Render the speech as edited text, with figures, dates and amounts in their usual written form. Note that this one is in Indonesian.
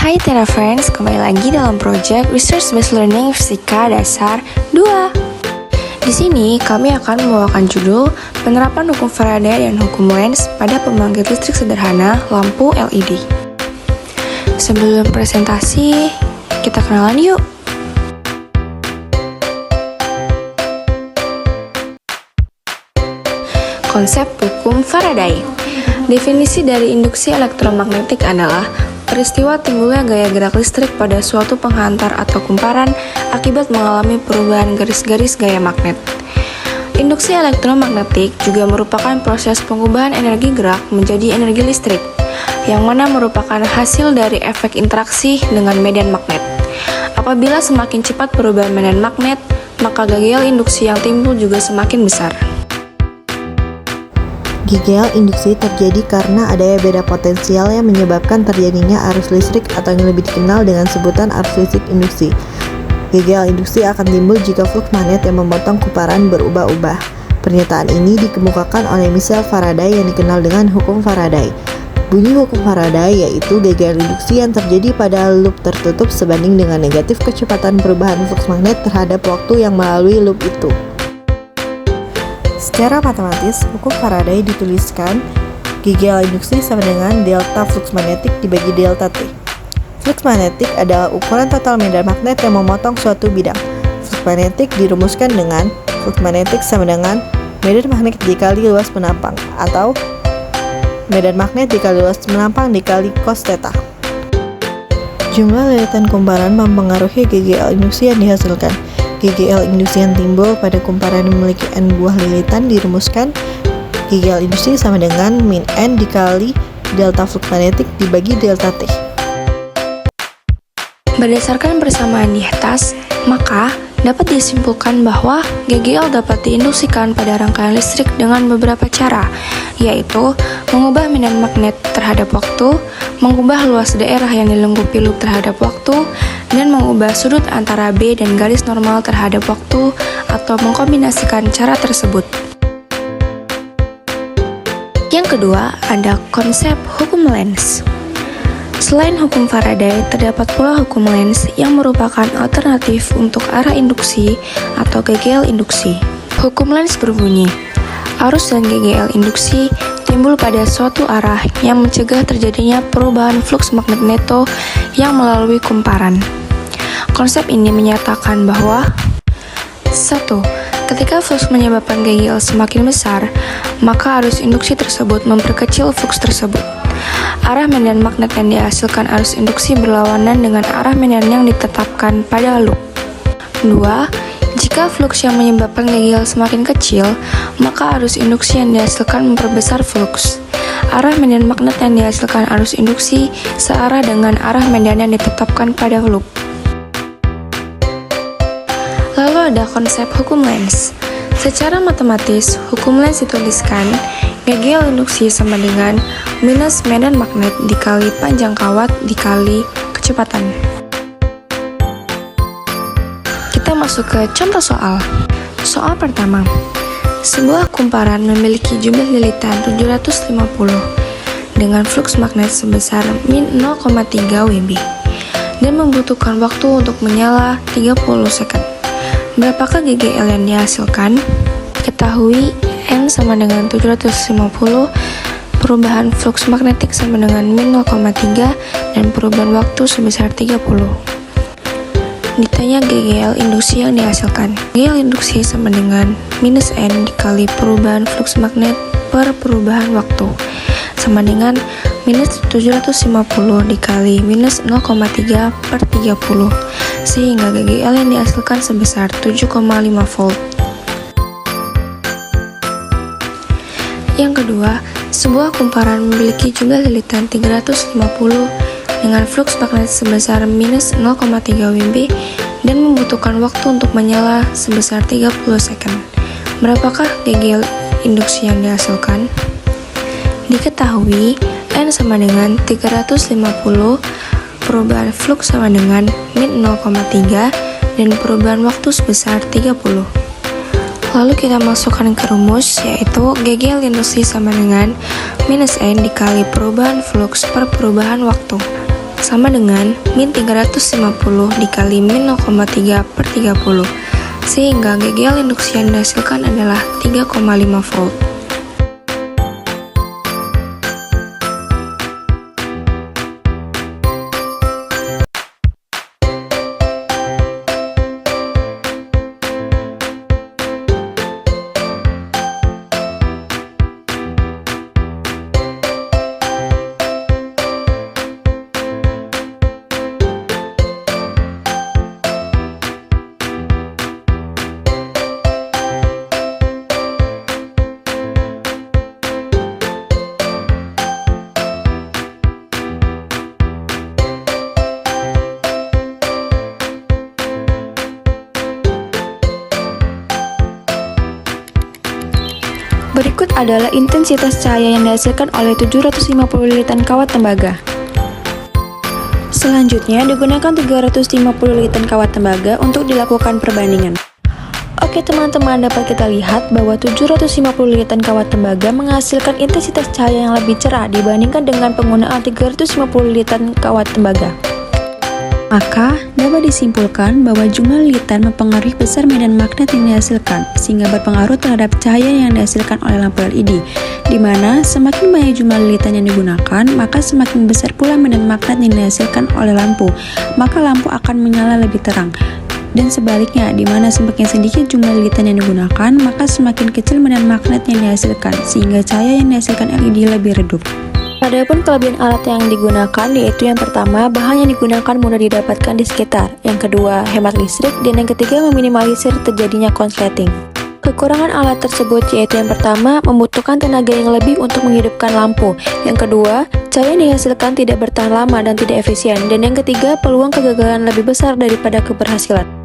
Hai Tera Friends, kembali lagi dalam proyek Research Based Learning Fisika Dasar 2. Di sini kami akan membawakan judul Penerapan Hukum Faraday dan Hukum Lenz pada pembangkit listrik sederhana lampu LED. Sebelum presentasi, kita kenalan yuk. Konsep hukum Faraday. Definisi dari induksi elektromagnetik adalah peristiwa timbulnya gaya gerak listrik pada suatu penghantar atau kumparan akibat mengalami perubahan garis-garis gaya magnet. Induksi elektromagnetik juga merupakan proses pengubahan energi gerak menjadi energi listrik, yang mana merupakan hasil dari efek interaksi dengan medan magnet. Apabila semakin cepat perubahan medan magnet, maka gaya induksi yang timbul juga semakin besar. Gejala induksi terjadi karena adanya beda potensial yang menyebabkan terjadinya arus listrik atau yang lebih dikenal dengan sebutan arus listrik induksi. Gejala induksi akan timbul jika flux magnet yang memotong kumparan berubah-ubah. Pernyataan ini dikemukakan oleh Michael Faraday yang dikenal dengan hukum Faraday. Bunyi hukum Faraday yaitu gejala induksi yang terjadi pada loop tertutup sebanding dengan negatif kecepatan perubahan flux magnet terhadap waktu yang melalui loop itu. Secara matematis, hukum Faraday dituliskan gejala induksi sama dengan delta flux magnetik dibagi delta T. Flux magnetik adalah ukuran total medan magnet yang memotong suatu bidang. Flux magnetik dirumuskan dengan flux magnetik sama dengan medan magnet dikali luas penampang, atau medan magnet dikali luas penampang dikali cos theta. Jumlah lilitan kumparan mempengaruhi gejala induksi yang dihasilkan. Gejala induksi yang timbul pada kumparan yang memiliki N buah lilitan dirumuskan gejala induksi sama dengan min N dikali delta flux magnetik dibagi delta T. Berdasarkan persamaan di atas, maka dapat disimpulkan bahwa GGL dapat diinduksikan pada rangkaian listrik dengan beberapa cara, yaitu mengubah medan magnet terhadap waktu, mengubah luas daerah yang dilengkupi loop terhadap waktu, dan mengubah sudut antara B dan garis normal terhadap waktu, atau mengkombinasikan cara tersebut. Yang kedua, ada konsep hukum Lenz. Selain hukum Faraday, terdapat pula hukum Lenz yang merupakan alternatif untuk arah induksi atau GGL induksi. Hukum Lenz berbunyi, arus dan GGL induksi timbul pada suatu arah yang mencegah terjadinya perubahan flux magnet neto yang melalui kumparan. Konsep ini menyatakan bahwa 1. Ketika flux menyebabkan GGL semakin besar, maka arus induksi tersebut memperkecil flux tersebut. Arah medan magnet yang dihasilkan arus induksi berlawanan dengan arah medan yang ditetapkan pada loop. 2. Jika flux yang menyebabkan GGL semakin kecil, maka arus induksi yang dihasilkan memperbesar flux. Arah medan magnet yang dihasilkan arus induksi searah dengan arah medan yang ditetapkan pada loop. Lalu ada konsep hukum Lenz. Secara matematis, hukum Lenz dituliskan GGL induksi sama dengan minus medan magnet dikali panjang kawat dikali kecepatan. Kita masuk ke contoh soal. Soal pertama. Sebuah kumparan memiliki jumlah lilitan 750 dengan flux magnet sebesar min 0,3 Wb dan membutuhkan waktu untuk menyala 30 second. Berapakah GGL yang dihasilkan? Ketahui N sama dengan 750, perubahan flux magnetik sama dengan min 0,3, dan perubahan waktu sebesar 30. Ditanya GGL induksi yang dihasilkan. GGL induksi sama dengan minus N dikali perubahan flux magnet per perubahan waktu, sama dengan minus 750 dikali minus 0,3 per 30, sehingga GGL yang dihasilkan sebesar 7,5 volt. Yang kedua, sebuah kumparan memiliki jumlah lilitan 350 dengan flux magnet sebesar minus 0,3 Wb dan membutuhkan waktu untuk menyala sebesar 30 second. Berapakah GGL induksi yang dihasilkan? Diketahui N sama dengan 350, perubahan flux sama dengan min 0,3, dan perubahan waktu sebesar 30. Lalu kita masukkan ke rumus, yaitu GGL induksi sama dengan minus N dikali perubahan flux per perubahan waktu. sama dengan min 350 dikali min 0,3/30, sehingga GGL induksi yang dihasilkan adalah 3,5 volt. Berikut adalah intensitas cahaya yang dihasilkan oleh 750 lilitan kawat tembaga. Selanjutnya, digunakan 350 lilitan kawat tembaga untuk dilakukan perbandingan. Oke teman-teman, dapat kita lihat bahwa 750 lilitan kawat tembaga menghasilkan intensitas cahaya yang lebih cerah dibandingkan dengan penggunaan 350 lilitan kawat tembaga. Maka, dapat disimpulkan bahwa jumlah lilitan mempengaruhi besar medan magnet yang dihasilkan, sehingga berpengaruh terhadap cahaya yang dihasilkan oleh lampu LED, di mana semakin banyak jumlah lilitan yang digunakan, maka semakin besar pula medan magnet yang dihasilkan oleh lampu, maka lampu akan menyala lebih terang. Dan sebaliknya, di mana semakin sedikit jumlah lilitan yang digunakan, maka semakin kecil medan magnet yang dihasilkan, sehingga cahaya yang dihasilkan LED lebih redup. Adapun kelebihan alat yang digunakan yaitu yang pertama, bahan yang digunakan mudah didapatkan di sekitar, yang kedua, hemat listrik, dan yang ketiga, meminimalisir terjadinya konsleting. Kekurangan alat tersebut yaitu yang pertama, membutuhkan tenaga yang lebih untuk menghidupkan lampu, yang kedua, cahaya yang dihasilkan tidak bertahan lama dan tidak efisien, dan yang ketiga, peluang kegagalan lebih besar daripada keberhasilan.